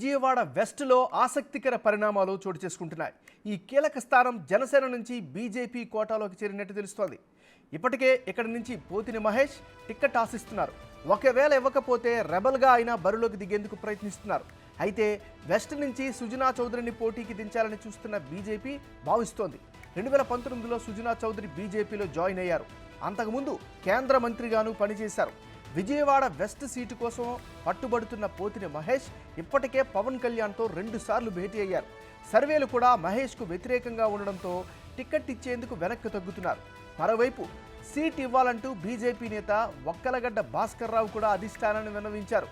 విజయవాడ వెస్ట్లో ఆసక్తికర పరిణామాలు చోటు చేసుకుంటున్నాయి. ఈ కీలక స్థానం జనసేన నుంచి బీజేపీ కోటాలోకి చేరినట్టు తెలుస్తోంది. ఇప్పటికే ఇక్కడి నుంచి పోతిని మహేష్ టికెట్ ఆశిస్తున్నారు. ఒకవేళ ఇవ్వకపోతే రెబల్గా అయినా బరిలోకి దిగేందుకు ప్రయత్నిస్తున్నారు. అయితే వెస్ట్ నుంచి సుజనా చౌదరిని పోటీకి దించాలని చూస్తున్న బీజేపీ భావిస్తోంది. 2019లో సుజనా చౌదరి బీజేపీలో జాయిన్ అయ్యారు. అంతకుముందు కేంద్ర మంత్రిగాను పనిచేశారు. విజయవాడ వెస్ట్ సీటు కోసం పట్టుబడుతున్న పోతిని మహేష్ ఇప్పటికే పవన్ కళ్యాణ్తో 2 సార్లు భేటీ అయ్యారు. సర్వేలు కూడా మహేష్కు వ్యతిరేకంగా ఉండడంతో టికెట్ ఇచ్చేందుకు వెనక్కి తగ్గుతున్నారు. మరోవైపు సీట్ ఇవ్వాలంటూ బీజేపీ నేత వక్కలగడ్డ భాస్కర్ రావు కూడా అధిష్టానాన్ని విన్నవించారు.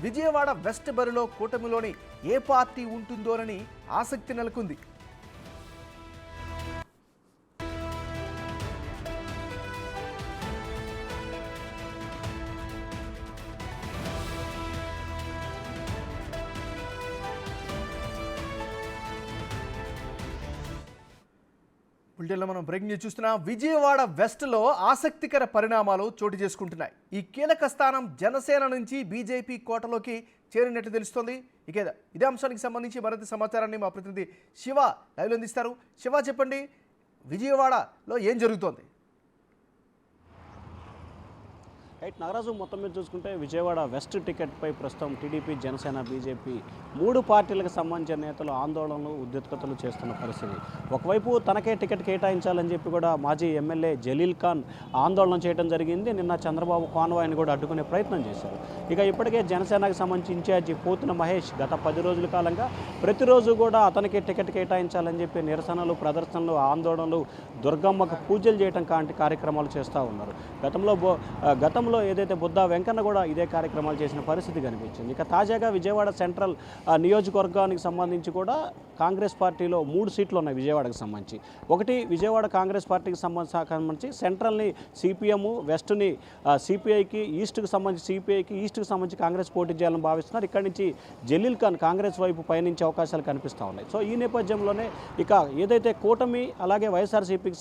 విజయవాడ వెస్ట్ బరిలో కూటమిలోని ఏ పార్టీ ఉంటుందోనని ఆసక్తి నెలకొంది. బులెటిన్లో మనం బ్రేకింగ్ న్యూస్ చూస్తున్నాం. విజయవాడ వెస్ట్లో ఆసక్తికర పరిణామాలు చోటు చేసుకుంటున్నాయి. ఈ కీలక స్థానం జనసేన నుంచి బీజేపీ కోటలోకి చేరినట్టు తెలుస్తోంది. ఇదే అంశానికి సంబంధించి మరింత సమాచారాన్ని మా ప్రతినిధి శివ లైవ్లో అందిస్తారు. శివ, చెప్పండి, విజయవాడలో ఏం జరుగుతోంది? నాగరాజు, మొత్తం మీద చూసుకుంటే విజయవాడ వెస్ట్ టికెట్పై ప్రస్తుతం టీడీపీ, జనసేన, బీజేపీ 3 పార్టీలకు సంబంధించిన నేతలు ఆందోళనలు, ఉద్రిక్తతలు చేస్తున్న పరిస్థితి. ఒకవైపు తనకే టికెట్ కేటాయించాలని చెప్పి కూడా మాజీ ఎమ్మెల్యే జలీల్ ఖాన్ ఆందోళన చేయడం జరిగింది. నిన్న చంద్రబాబు కాన్వాయ్ని కూడా అడ్డుకునే ప్రయత్నం చేశారు. ఇక ఇప్పటికే జనసేనకు సంబంధించి ఇన్ఛార్జి పోతిన మహేష్ గత 10 రోజుల కాలంగా ప్రతిరోజు కూడా అతనికి టికెట్ కేటాయించాలని చెప్పి నిరసనలు, ప్రదర్శనలు, ఆందోళనలు, దుర్గమ్మకు పూజలు చేయడం కాంటి కార్యక్రమాలు చేస్తూ ఉన్నారు. గతంలో ఏదైతే బుద్ధా వెంకన్న కూడా ఇదే కార్యక్రమాలు చేసిన పరిస్థితి కనిపించింది. ఇక తాజాగా విజయవాడ సెంట్రల్ నియోజకవర్గానికి సంబంధించి కూడా కాంగ్రెస్ పార్టీలో 3 సీట్లు ఉన్నాయి విజయవాడకు సంబంధించి. ఒకటి విజయవాడ కాంగ్రెస్ పార్టీకి సంబంధించి సెంట్రల్ని సిపిఎం, వెస్ట్ని సిపిఐకి, ఈస్ట్కి సంబంధించి కాంగ్రెస్ పోటీ చేయాలని భావిస్తున్నారు. ఇక్కడి నుంచి జలీల్ ఖాన్ కాంగ్రెస్ వైపు పయనించే అవకాశాలు కనిపిస్తూ ఉన్నాయి. సో ఈ నేపథ్యంలోనే ఇక ఏదైతే కూటమి అలాగే వైఎస్ఆర్సీపీకి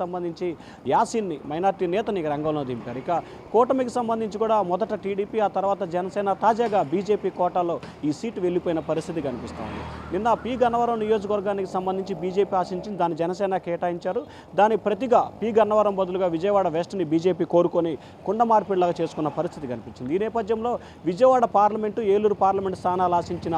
సంబంధించి యాసిన్ని మైనార్టీ నేతని రంగంలో దింపారు. ఇక కూటమికి సంబంధించి కూడా మొదట టీడీపీ, ఆ తర్వాత జనసేన, తాజాగా బీజేపీ కోటాలో ఈ సీటు వెళ్ళిపోయిన పరిస్థితి కనిపిస్తూ ఉంది. నిన్న పి గన్నవరం నియోజకవర్గానికి సంబంధించి బీజేపీ ఆశించింది, దాన్ని జనసేన కేటాయించారు. దాని ప్రతిగా పి గన్నవరం బదులుగా విజయవాడ వెస్ట్ని బీజేపీ కోరుకొని కుండ మార్పిడిలాగా చేసుకున్న పరిస్థితి కనిపించింది. ఈ నేపథ్యంలో విజయవాడ పార్లమెంటు, ఏలూరు పార్లమెంటు స్థానాలు ఆశించిన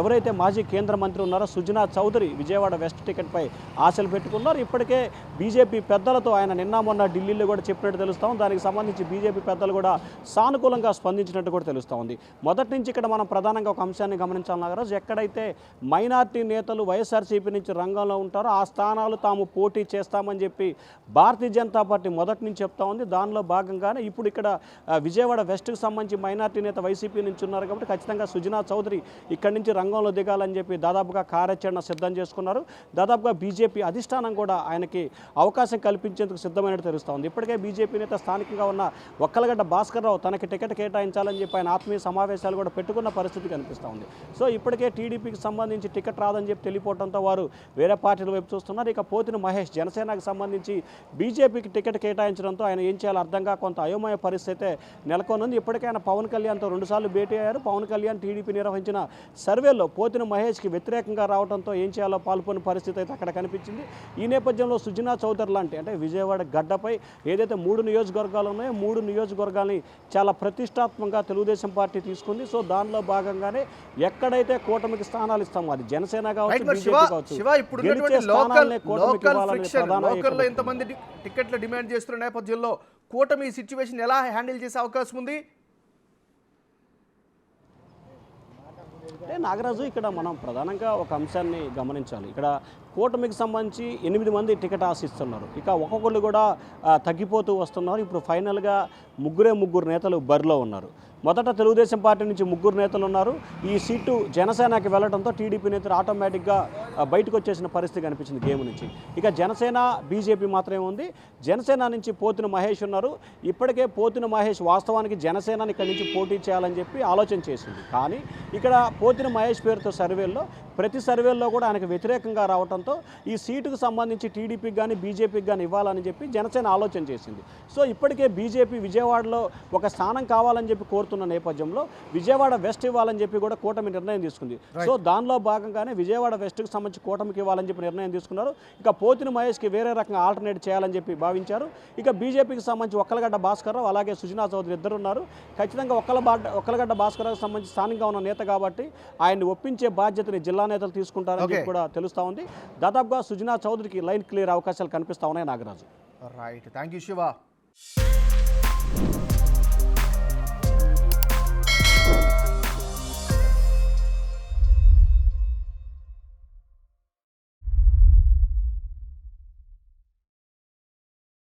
ఎవరైతే మాజీ కేంద్ర మంత్రి ఉన్నారో సుజనా చౌదరి విజయవాడ వెస్ట్ టికెట్పై ఆశలు పెట్టుకున్నారు. ఇప్పటికే బీజేపీ పెద్దలతో ఆయన నిన్న మొన్న ఢిల్లీలో కూడా చెప్పినట్టు తెలుస్తాం. దానికి సంబంధించి బీజేపీ పెద్దలు కూడా సానుకూలంగా స్పందించినట్టు కూడా తెలుస్తూ ఉంది. మొదటి నుంచి ఇక్కడ మనం ప్రధానంగా ఒక అంశాన్ని గమనించాలి నాగరాజు. ఎక్కడైతే మైనార్టీ నేతలు వైఎస్ఆర్సీపీ నుంచి రంగంలో ఉంటారో ఆ స్థానాలు తాము పోటీ చేస్తామని చెప్పి భారతీయ జనతా పార్టీ మొదటి నుంచి చెప్తా ఉంది. దానిలో భాగంగానే ఇప్పుడు ఇక్కడ విజయవాడ వెస్ట్కి సంబంధించి మైనార్టీ నేత వైసీపీ నుంచి ఉన్నారు కాబట్టి ఖచ్చితంగా సుజనా చౌదరి ఇక్కడి నుంచి రంగంలో దిగాలని చెప్పి దాదాపుగా కార్యాచరణ సిద్ధం చేసుకున్నారు. దాదాపుగా బీజేపీ అధిష్టానం కూడా ఆయనకి అవకాశం కల్పించేందుకు సిద్ధమైనట్టు తెలుస్తూ ఉంది. ఇప్పటికే బీజేపీ నేత స్థానికంగా ఉన్న వక్కలగడ్డ భాస్కర్ రావు తనకి టికెట్ కేటాయించాలని చెప్పి ఆయన ఆత్మీయ సమావేశాలు కూడా పెట్టుకున్న పరిస్థితి కనిపిస్తూ ఉంది. సో ఇప్పటికే టీడీపీకి సంబంధించి టికెట్ రాదని చెప్పి తెలియపోవడంతో వారు వేరే పార్టీల వైపు చూస్తున్నారు. ఇక పోతిన మహేష్ జనసేనకు సంబంధించి బీజేపీకి టికెట్ కేటాయించడంతో ఆయన ఏం చేయాలో అర్థంగా కొంత అయోమయ పరిస్థితి నెలకొనుంది. ఇప్పటికే ఆయన పవన్ కళ్యాణ్తో 2 సార్లు భేటీ అయ్యారు. పవన్ కళ్యాణ్ టీడీపీ నిర్వహించిన సర్వేలో పోతిన మహేష్కి వ్యతిరేకంగా రావడంతో ఏం చేయాలో పాల్పొని పరిస్థితి అయితే అక్కడ కనిపించింది. ఈ నేపథ్యంలో సుజనా చౌదరి లాంటి అంటే విజయవాడ గడ్డపై ఏదైతే 3 నియోజకవర్గాలు ఉన్నాయో 3 నియోజకవర్గాల్ని చాలా ప్రతిష్టాత్మకంగా తెలుగుదేశం పార్టీ తీసుకుంది. సో దానిలో భాగంగానే ఎక్కడైతే కూటమికి స్థానాలు ఇస్తామో అది జనసేన కావచ్చు, బీజేపీ కావచ్చు, ఎంతమంది టికెట్లు డిమాండ్ చేస్తున్న నేపథ్యంలో కూటమి సిచ్యువేషన్ ఎలా హ్యాండిల్ చేసే అవకాశం ఉంది? అంటే నాగరాజు, ఇక్కడ మనం ప్రధానంగా ఒక అంశాన్ని గమనించాలి. ఇక్కడ కూటమికి సంబంధించి 8 మంది టికెట్ ఆశిస్తున్నారు. ఇక ఒక్కొక్కళ్ళు కూడా తగ్గిపోతూ వస్తున్నారు. ఇప్పుడు ఫైనల్గా 3 నేతలు బరిలో ఉన్నారు. మొదట తెలుగుదేశం పార్టీ నుంచి 3 నేతలు ఉన్నారు. ఈ సీటు జనసేనకి వెళ్ళడంతో టీడీపీ నేతలు ఆటోమేటిక్గా బయటకు వచ్చేసిన పరిస్థితి కనిపించింది గేమ్ నుంచి. ఇక జనసేన, బీజేపీ మాత్రమే ఉంది. జనసేన నుంచి పోతిన మహేష్ ఉన్నారు. ఇప్పటికే పోతిన మహేష్ వాస్తవానికి జనసేనని ఇక్కడి నుంచి పోటీ చేయాలని చెప్పి ఆలోచన చేసింది. కానీ ఇక్కడ పోతిన మహేష్ పేరుతో సర్వేల్లో ప్రతి సర్వేల్లో కూడా ఆయనకు వ్యతిరేకంగా రావడంతో ఈ సీటుకు సంబంధించి టీడీపీకి కానీ బీజేపీకి కానీ ఇవ్వాలని చెప్పి జనసేన ఆలోచన చేసింది. సో ఇప్పటికే బీజేపీ విజయవాడలో ఒక స్థానం కావాలని చెప్పి కోరుతున్న నేపథ్యంలో విజయవాడ వెస్ట్ ఇవ్వాలని చెప్పి కూడా కూటమి నిర్ణయం తీసుకుంది. సో దానిలో భాగంగానే విజయవాడ వెస్ట్కి సంబంధించి కూటమికి ఇవ్వాలని చెప్పి నిర్ణయం తీసుకున్నారు. ఇక పోతిన మహేష్కి వేరే రకంగా ఆల్టర్నేట్ చేయాలని చెప్పి భావించారు. ఇక బీజేపీకి సంబంధించి ఒక్కలగడ్డ భాస్కర్రావు అలాగే సుజనా చౌదరి ఇద్దరు ఉన్నారు. ఖచ్చితంగా ఒక్కలగడ్డ భాస్కర్రావు సంబంధించి స్థానికంగా ఉన్న నేత కాబట్టి ఆయన్ని ఒప్పించే బాధ్యతని జిల్లా నేతలు తీసుకుంటారని చెప్పి కూడా తెలుస్తూ ఉంది. దాదాపుగా సుజనా చౌదరికి లైన్ క్లియర్ అవకాశాలు కనిపిస్తా ఉన్నాయి. Nagaraju. Right, thank you Shiva.